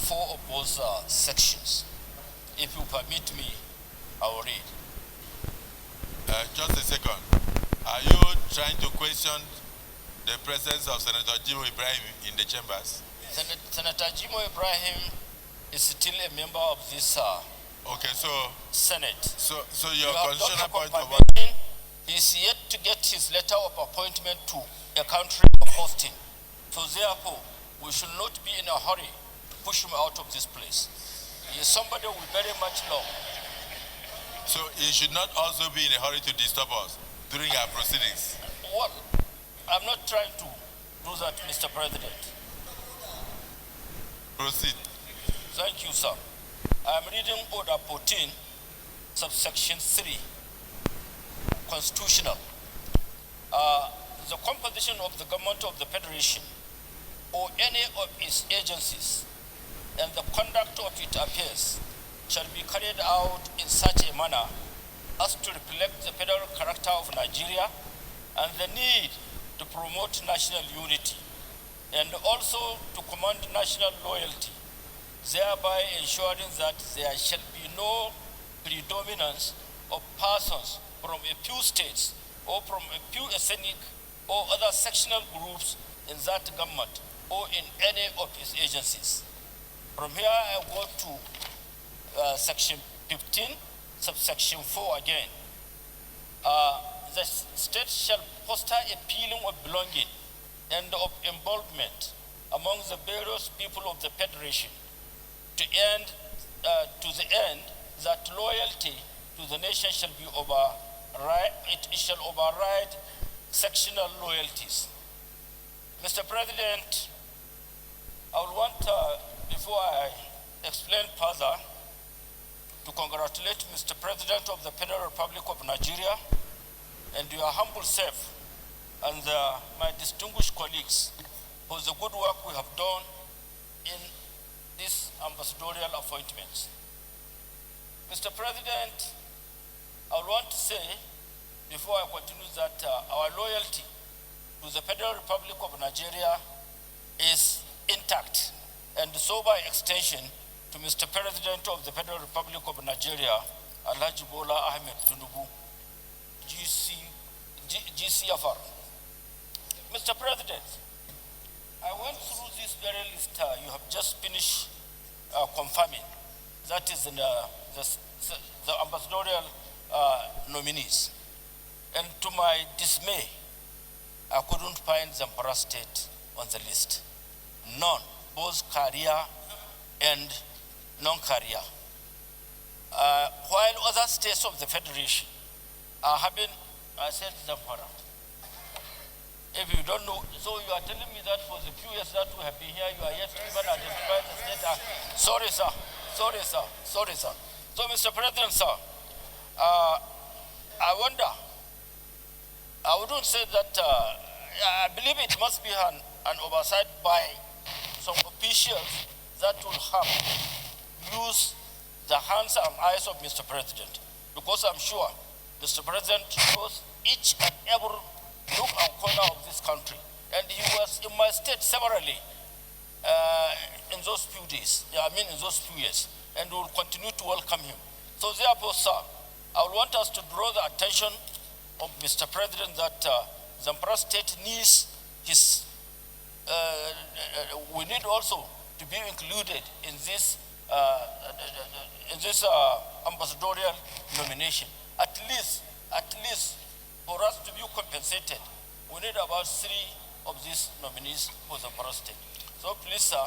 4 of those sections. If you permit me, I will read. Just a second. Are you trying to question the presence of Senator Jimo Ibrahim in the chambers? Senator Jimo Ibrahim is still a member of this Senate. So your constitutional point of he is yet to get his letter of appointment to a country of hosting. So therefore, we should not be in a hurry to push him out of this place. He is somebody we very much love. So he should not also be in a hurry to disturb us during our proceedings. Well, I'm not trying to do that, Mr. President. Proceed. Thank you, sir. I'm reading Order 14, subsection 3, constitutional. The composition of the government of the Federation or any of its agencies and the conduct of its affairs shall be carried out in such a manner as to reflect the federal character of Nigeria and the need to promote national unity and also to command national loyalty, thereby ensuring that there shall be no predominance of persons from a few states or from a few ethnic or other sectional groups in that government or in any of its agencies. From here, I go to section 15, subsection 4 again. The state shall foster a feeling of belonging and of involvement among the various people of the Federation to the end that loyalty to the nation shall be it shall override sectional loyalties. Mr. President, I would want, before I explain further, to congratulate Mr. President of the Federal Republic of Nigeria and your humble self and my distinguished colleagues for the good work we have done in these ambassadorial appointments. Mr. President, I would want to say, before I continue, that our loyalty to the Federal Republic of Nigeria is intact, and so by extension to Mr. President of the Federal Republic of Nigeria, Alhaji Bola Ahmed Tinubu, GCFR. Mr. President, I went through this very list you have just finished confirming. That is in the ambassadorial nominees. And to my dismay, I couldn't find Zamfara State on the list. None, both career and non-career. While other states of the Federation are having, I said Zamfara. If you don't know, so you are telling me that for the few years that we have been here, you are yet to even identify the state. Sorry, sir. So, Mr. President, sir, I wonder, I wouldn't say that, I believe it must be an oversight by some officials that will have used the hands and eyes of Mr. President, because I'm sure Mr. President knows each and every nook and corner of this country, and he was in my state severally in those few days, in those few years, and we will continue to welcome him. So therefore, sir, I would want us to draw the attention of Mr. President that Zamfara State needs his, we need also to be included in this ambassadorial nomination. At least for us to be compensated, we need about 3 of these nominees for Zamfara State. So please, sir.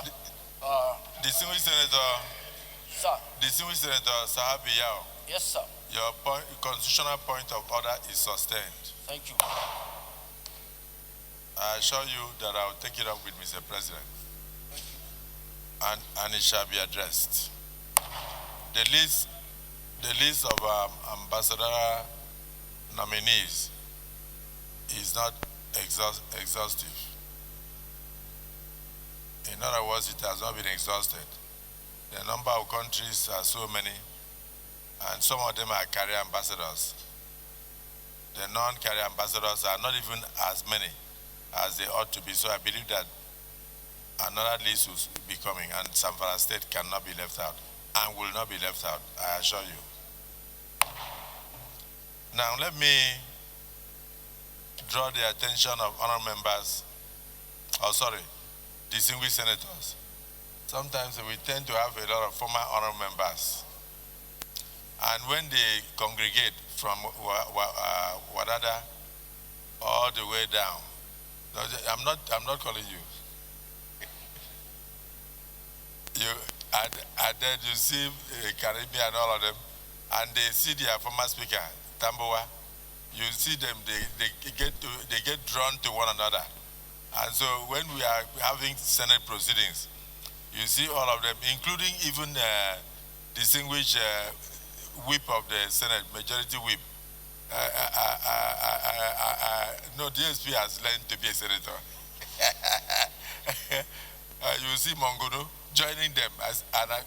Distinguished Senator. Sir. Distinguished Senator Sahabi Yao. Yes, sir. Your constitutional point of order is sustained. Thank you. I assure you that I will take it up with Mr. President. And it shall be addressed. The list of ambassadorial nominees is not exhaustive. In other words, it has not been exhausted. The number of countries are so many, and some of them are career ambassadors. The non-career ambassadors are not even as many as they ought to be. So I believe that another list will be coming, and Zamfara State cannot be left out and will not be left out, I assure you. Now, let me draw the attention of honorable members, distinguished senators. Sometimes we tend to have a lot of former honorable members. And when they congregate from Wadada all the way down, no, I'm not calling you. And then you see Caribbean and all of them, and they see their former speaker, Tambowa. You see them, they get drawn to one another. And so when we are having Senate proceedings, you see all of them, including even distinguished whip of the Senate, majority whip. No, DSP has learned to be a senator. You see Mongono joining them,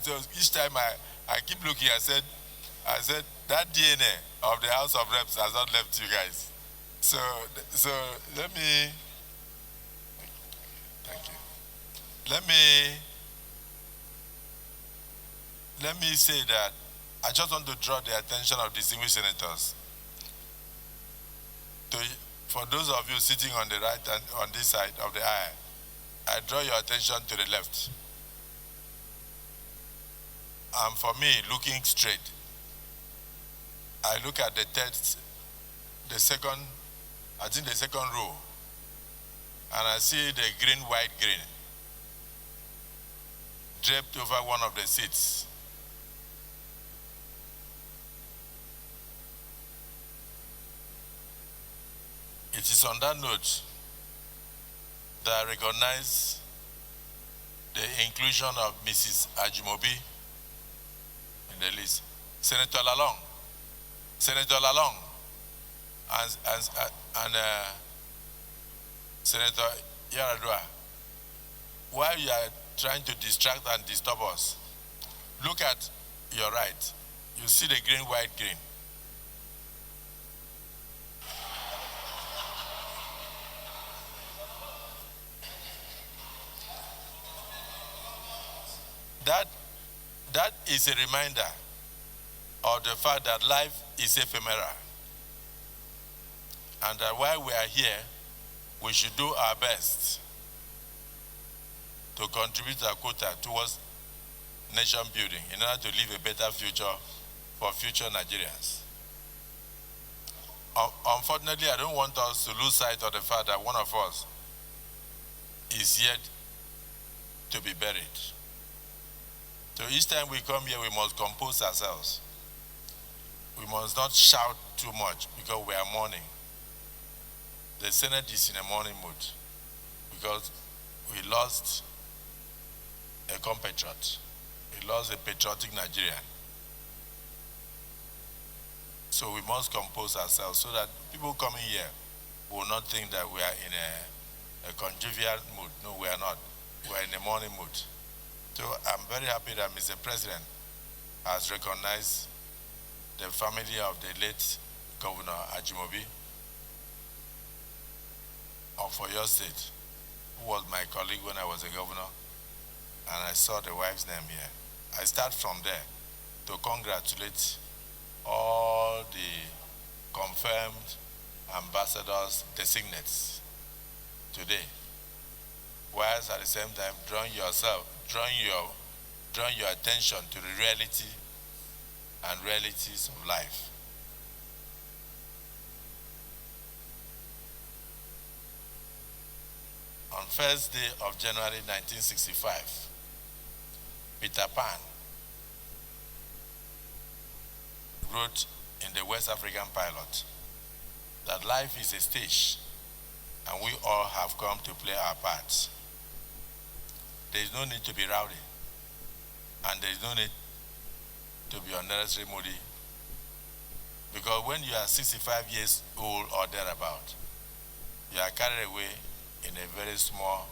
so each time I keep looking, I said that DNA of the House of Reps has not left you guys. So let me, thank you. Let me say that I just want to draw the attention of distinguished senators. For those of you sitting on the right and on this side of the aisle, I draw your attention to the left. And for me, looking straight, I look at the second row, and I see the green, white, green draped over one of the seats. It is on that note that I recognize the inclusion of Mrs. Ajimobi in the list. Senator Lalong, and Senator Yaradua, while you are trying to distract and disturb us, look at your right. You see the green, white, green. That is a reminder of the fact that life is ephemeral, and that while we are here, we should do our best to contribute our quota towards nation building in order to leave a better future for future Nigerians. Unfortunately, I don't want us to lose sight of the fact that one of us is yet to be buried. So each time we come here, we must compose ourselves. We must not shout too much because we are mourning. The Senate is in a mourning mood because we lost a compatriot. We lost a patriotic Nigerian. So we must compose ourselves so that people coming here will not think that we are in a conjugal mood. No, we are not. We are in a mourning mood. So I'm very happy that Mr. President has recognized the family of the late Governor Ajimobi of Oyo State, who was my colleague when I was a governor, and I saw the wife's name here. I start from there to congratulate all the confirmed ambassadors designates today, whilst at the same time drawing your attention to the reality and realities of life. On 1st day of January 1965, Peter Pan wrote in the West African Pilot that life is a stage and we all have come to play our parts. There is no need to be rowdy, and there is no need to be unnecessarily moody, because when you are 65 years old or thereabout, you are carried away in a very small,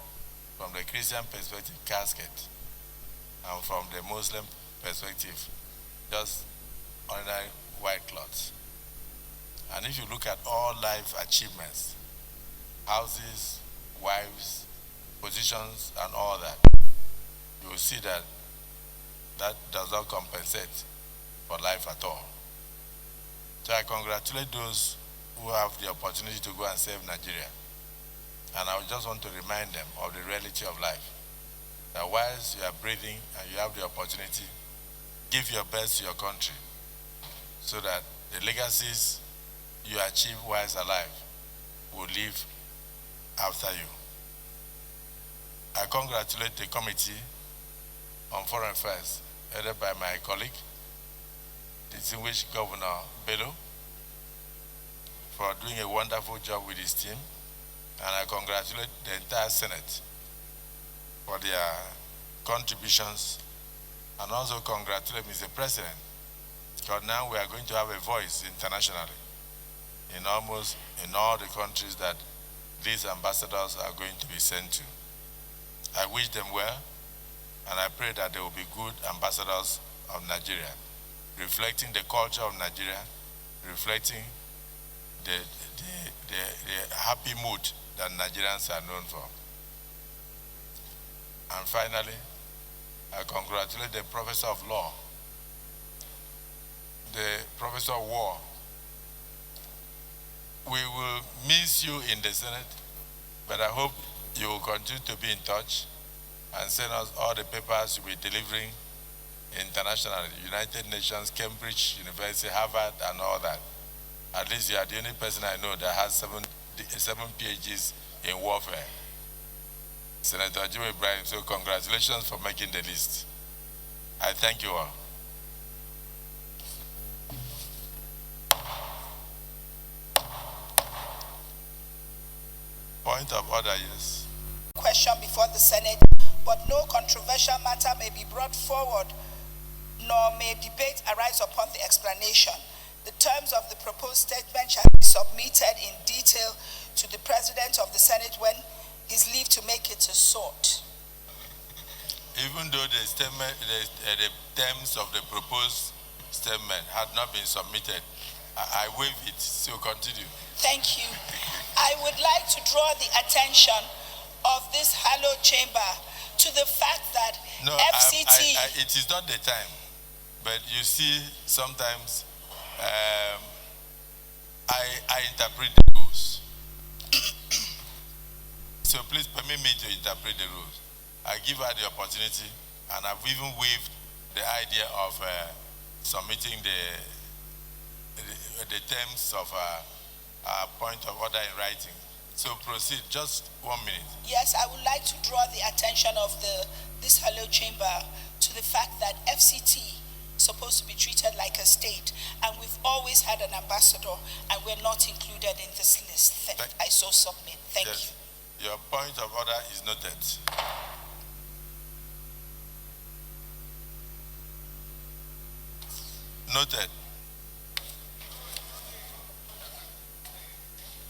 from the Christian perspective, casket, and from the Muslim perspective, just ordinary white cloths. And if you look at all life achievements, houses, wives, positions and all that, you will see that that does not compensate for life at all. So I congratulate those who have the opportunity to go and save Nigeria. And I just want to remind them of the reality of life. That whilst you are breathing and you have the opportunity, give your best to your country so that the legacies you achieve whilst alive will live after you. I congratulate the Committee on Foreign Affairs, headed by my colleague, distinguished Governor Bello, for doing a wonderful job with his team. And I congratulate the entire Senate for their contributions, and also congratulate Mr. President, because now we are going to have a voice internationally in almost in all the countries that these ambassadors are going to be sent to. I wish them well, and I pray that they will be good ambassadors of Nigeria, reflecting the culture of Nigeria, reflecting the happy mood that Nigerians are known for. And finally, I congratulate the Professor of Law, the Professor of War. We will miss you in the Senate, but I hope you will continue to be in touch and send us all the papers you'll be delivering internationally, United Nations, Cambridge University, Harvard, and all that. At least you are the only person I know that has seven PhDs in warfare. Senator Jimmy Ibrahim, so congratulations for making the list. I thank you all. Point of order, yes. Question before the Senate, but no controversial matter may be brought forward, nor may debate arise upon the explanation. The terms of the proposed statement shall be submitted in detail to the President of the Senate when his leave to make it is sought. Even though the statement, the terms of the proposed statement had not been submitted, I waive it, so continue. Thank you. I would like to draw the attention of this hallowed chamber to the fact that no, FCT... it is not the time, but you see sometimes I interpret the rules. So please permit me to interpret the rules. I give her the opportunity, and I've even waived the idea of submitting the terms of a point of order in writing. So proceed, just 1 minute. Yes, I would like to draw the attention of this hallowed chamber to the fact that FCT is supposed to be treated like a state, and we've always had an ambassador, and we're not included in this list. I so submit. Thank you. Your point of order is noted. Noted.